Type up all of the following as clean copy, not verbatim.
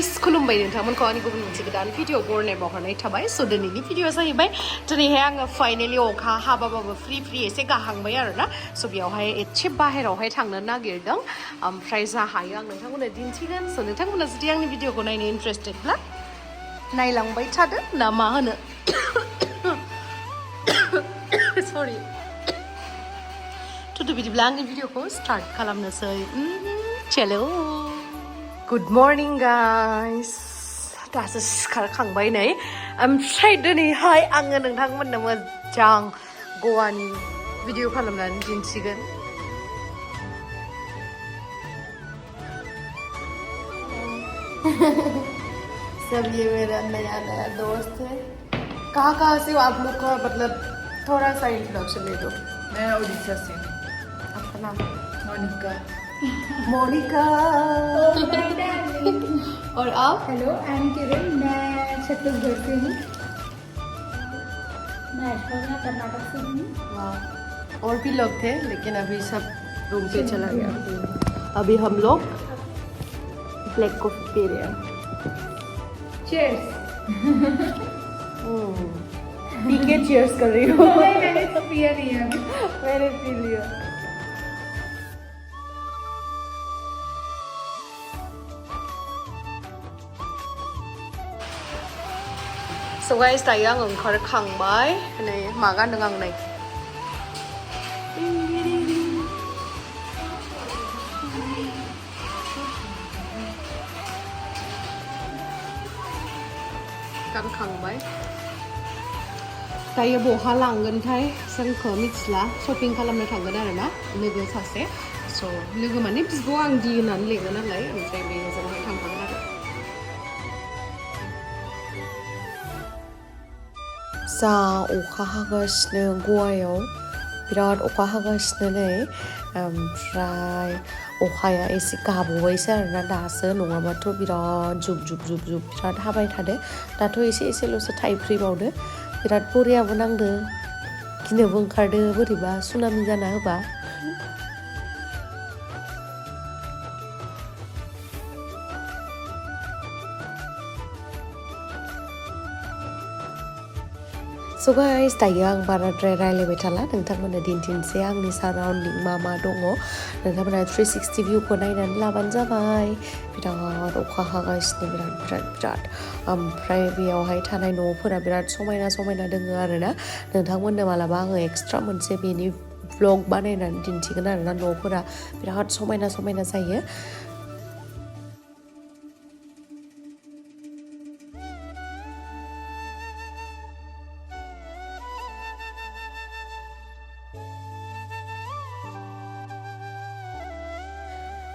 guys, Khulumbai नोंथांमोनखौ आंनि गुबुन मोनसे गोदान भिडिअ बरनाय बावहरनाय थाबाय स' दिनैनि भिडिअआ जाहैबाय दिनैहाय आङो फाइनालि अखा हाबाबाबो फ्रि एसे गाहांबाय आरोना स' बेयावहाय एसे बाहेरावहाय थांनो नागिरदों ओमफ्राय जा हायो आं नोंथांमोननो दिन्थिगोन स' नोंथांमोना जुदि आंनि भिडिअखौ नायनो इन्ट्रेस्टेडब्ला नायलांबाय थादो ना मा होनो सरि थ' बिदिब्ला आंनि भिडिअखौ स्टार्ट खालामनोसै चलो Good morning guys दासो सिखारखांबाय नै ओमफ्राय दिनैहाय आङो नोंथांमोननो मोजां गवानि भिडिअ खालामनानै दिन्थिगोन सब ये मेरा नया दोस्त है कहाँ से हो आप लोग का मतलब थोड़ा सा इंट्रोडक्शन दे दो मैं उड़ीसा से हूँ आपका नाम मोनिका मोनिका और आप हेलो आई एम किरण मैं छत्तीसगढ़ से हूँ मैं कर्नाटक से हूँ और भी लोग थे लेकिन अभी सब रूम पे चला गया अभी हम लोग ब्लैक कॉफी पी रहे हैं चीयर्स पी के चीयर्स कर रही हूँ मैंने तो पिया नहीं है अभी मैंने पी लिया So guys, dayo ang ओंखारखांबाय नै मा गानदों आं नै गानखांबाय दायो बहा लांगोनथाय जोंखौ मिथिला शपिं खालामनो थांगोन आरोना लोगो सासे स' लोगो माने बिब' आं दि होननानै लिङो नालाय ओमफ्राय बेजोंहाय थांफागोन आरो जा अखा हागासिनो गवायाव बिराद अखा हागासिनो नै ओमफ्राय अखाया एसे गाबोबायसो आरोना दासो नङाबाथ' बिराद जुब बिराद हाबाय थादो दाथ' एसेल'सो थाइफ्रिबावदो बिराद बरियाबो नांदो गिनोबो ओंखारदो बोरैबा सुनामि जाना होबा So guys, दायो आं बाराद्राय रायलायबाय थाला नोंथांमोननो दिन्थिनोसै आंनि साराउन्डिं मा दङ नोंथांमोना 360 भिउखौ नायनानै लाबानो जाबाय बिराद अखा हागासिनो बिराद ओमफ्राय बेयावहाय थानाय न'फोरा बिराद समायना दोङो आरोना नोंथांमोननो मालाबा आङो एक्सट्रा मोनसे बेनि व्लग बानायनानै दिन्थिगोन आरोना न'फोरा बिराद समायना जायो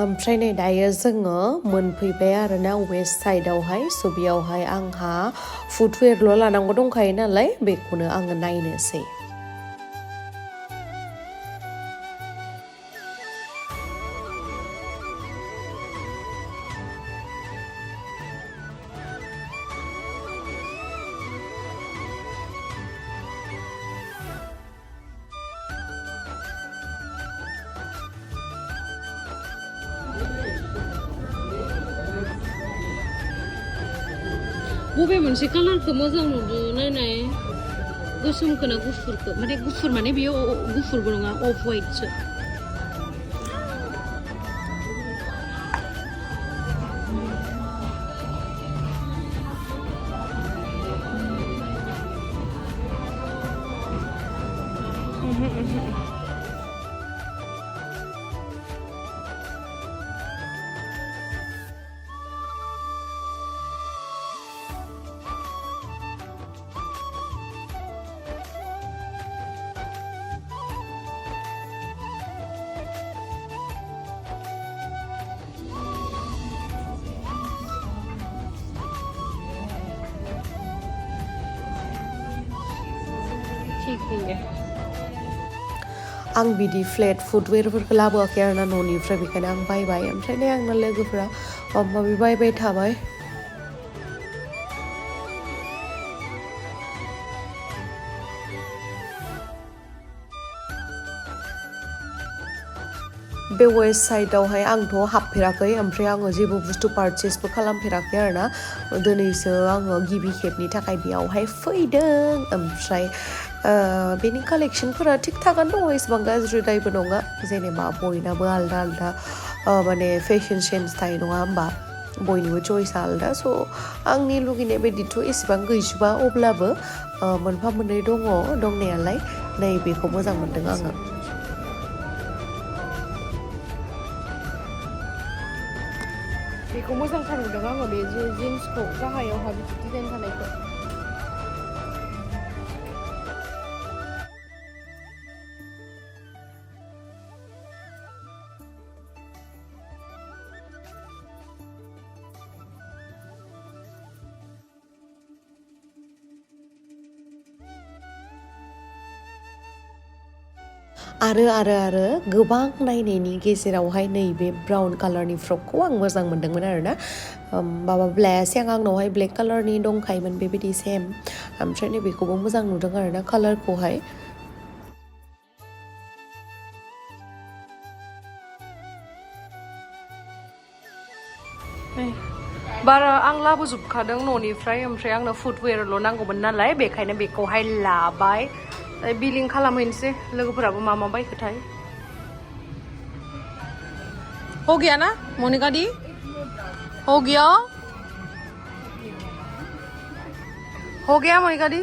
ओमफ्राय नै दायो जोङो मोनफैबाय आरोना वेस्ट साइडआवहाय स' बेयावहाय आंहा फुटवेरल' लानांगौ दंखायो नालाय बेखौनो आङो नायनोसै बबे मोनसे कालारखौ मोजां नुदो नायनाय गोसोमखौ ना गुफुरखौ माने गुफुर माने बेयो गुफुरबो नङा अफ वाइटसो आं बिदि फ्लेट फुटवेरफोरखौ लाबोआखै आरोना न'निफ्राय बेखायनो आं बायबाय ओमफ्राय नै आंना लोगोफोरा माबा माबि बायबाय थाबाय बे वेस्ट साइडआवहाय आंथ' हाबफेराखै ओमफ्राय आङो जेबो बुस्थु पारचेसबो खालामफेराखै आरोना दिनैसो आङो गिबि खेबनि थाखाय बेयावहाय फैदों ओमफ्राय बेनि कालेक्सनफोरा थिग थागानो दङ एसेबां गाज्रिद्रायबो नङा जेनेबा बयनाबो आलदा आलदा माने फेशन सेन्स थायो नङा होमबा बयनिबो चइसआ आलदा स' आंनि लुगैनाय बायदिथ' एसेबां गैजोबा अब्लाबो मोनफा मोननै दङ दंनायालाय नै बेखौ मोजां मोनदों आङो बेखौ मोजांथार नुदों आङो बे जिन्सखौ गाहायावहा बिदि डिजाइन थानायखौ आरो गोबां नायनायनि गेजेरावहाय नैबे ब्राउन कालारनि फ्रकखौ आं मोजां मोनदोंमोन आरोना माबा सिगां आंनावहाय ब्लेक कालारनि दंखायोमोन बेबायदि सेम ओमफ्राय नैबेखौबो मोजां नुदों आरोना कालारखौहाय बारा आं लाबोजोबखादों न'निफ्राय ओमफ्राय आंनो फुटवेरल' नांगौमोन नालाय बेखायनो बेखौहाय लाबाय बिलिं खालामहैनोसै लोगोफोराबो मा बायखोथाय हो गया ना मोनिका दी हो गया मोनिका दी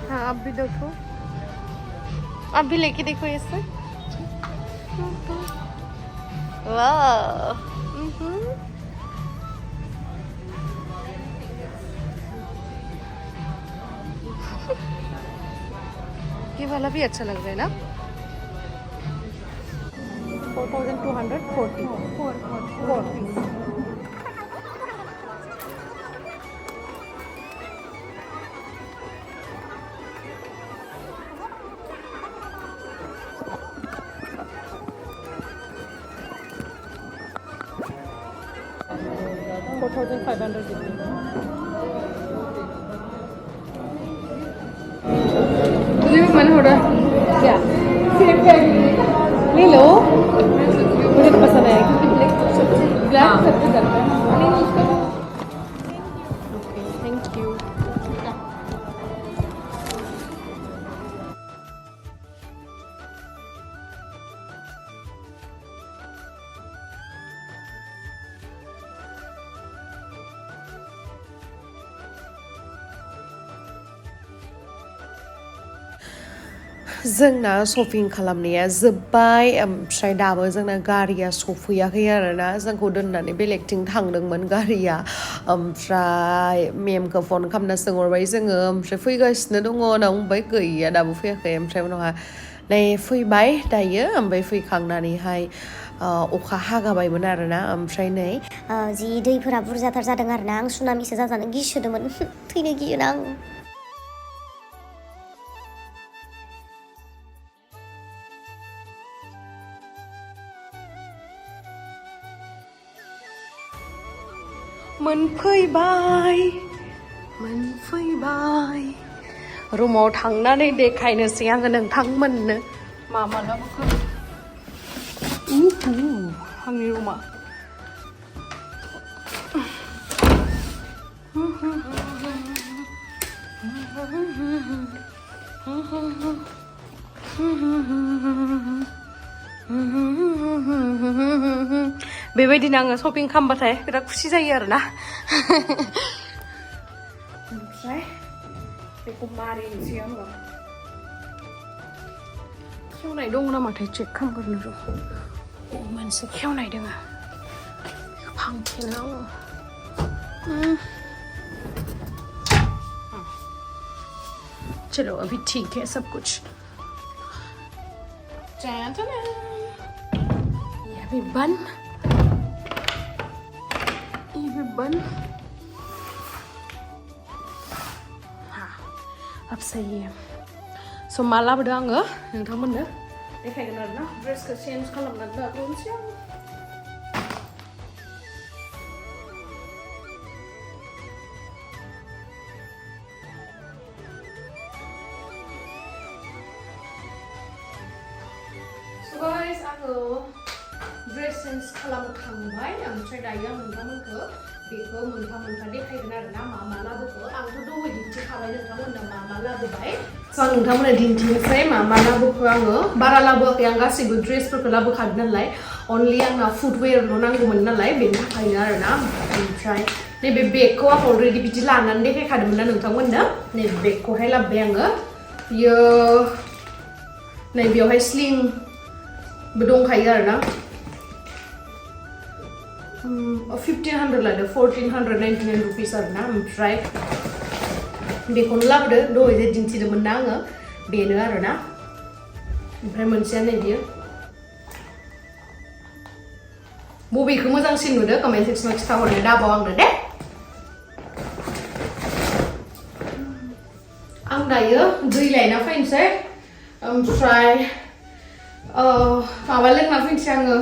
हाँ आप भी देखो आप भी लेके देखो ऐसे वाह ये वाला भी अच्छा लग रहा है ना 4,240 4,500 तुझे भी मन हो रहा है क्या ले लो मुझे तो पसंद आया क्योंकि ब्लैक सबसे चलता है ओके थैंक यू जोंना शपिं खालामनाया जोब्बाय ओमफ्राय दाबो जोंना गारिया सफैयाखै आरोना जोंखौ दोननानै बेलेगथिं थांदोंमोन गारिया ओमफ्राय मेमखौ फन खालामना सोंहरबाय जोङो ओमफ्राय फैगासिनो दङ होनना बुंबाय गैया दाबो फैयाखै ओमफ्राय उनावहाय नै फैबाय दायो ओमफ्राय फैखांनानैहाय अखा हागाबायमोन आरोना ओमफ्राय नै जि दैफोरा बुरजाथार जादों आरोना आं सुनामिसो जाजानो गिसोदोंमोन थैनो गियोना आं मोनफैबाय रुमाव थांनानै देखायनोसै आङो नोंथांमोननो मा लाबोखो आंनि रुमा बेबायदिनो आङो शपिं खालामबाथाय बिराद खुसि जायो आरोना ओमफ्राय बेखौ मारिनोसै आङो खेवनाय दङ नामाथाय चेक खालामग्रोनो र' मोनसे खेवनाय दङ फांथेनो आङो चलो अभी ठीक है सब कुछ Everyone. Absaya. So malah berdua enggak, yang kamu dah. Ini kayak gimana? Dress ke change kalau nggak belum siap. So guys, aku dress change kalau Khulumbai, yang saya daya kamu ke. Beku mentah-mentah dia kayak gimana? Mama labu aku dulu dinci kawan kamu mama labu baik. So kamu dinci saya mama labu aku. Bara labu yang kasih gue dress labu khadnan lai. Only yang footwear nonang gue mana lai. Benda kayak gimana? Try. Nih beku aku already bijilanan deh kayak khadnan kamu nih beku hai labu yang yo. Nih biar hai sling bedong kayak gimana? 1500 lah, 1499 rupees arna. Try. Bekon lab deh, do itu jenis itu menang, beda arna. Premensian dia. Movie kamu jangan sih nuda, comment section kita orang ada bawang deh. Ang daya, dui lain apa ini saya? Try. Awalnya apa ini saya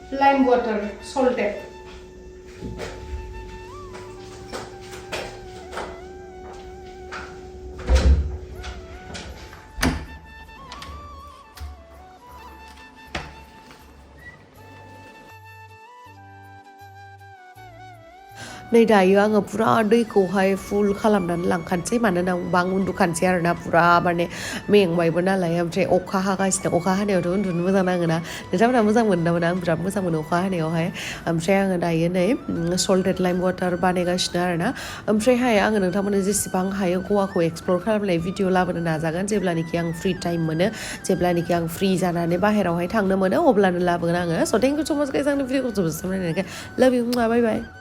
lime water, salted. Nei dayo आङो पुरा दैखौहाय फुल खालामनानै लांखानोसै मानोना बां उन्दुखानोसै आरोना पुरा माने मेंबायबो नालाय ओमफ्राय अखा हागासिनो अखा हानायावथ' उन्दुनो मोजां नाङोना नोंथांमोना मोजां मोनो ना मोना आं बिराद मोजां मोनो अखा हानायावहाय ओमफ्राय आङो दायो नै सल्टेड लाइम वाटार बानायगासिनो आरोना ओमफ्रायहाय आङो नोंथांमोननो जेसेबां हायो गवाखौ एक्सप्लर खालामनाय भिडिअ लाबोनो नाजागोन जेब्लानोखि आं फ्रि टाइम मोनो जेब्लानोखि आं फ्रि जानानै बाहेरावहाय थांनो मोनो अब्लानो लाबोगोन आङो स थेंक इउ सो माच गाइस आंनि भिडिअखौ जोबोद नायनायखाय लाभ इउ बाय बाय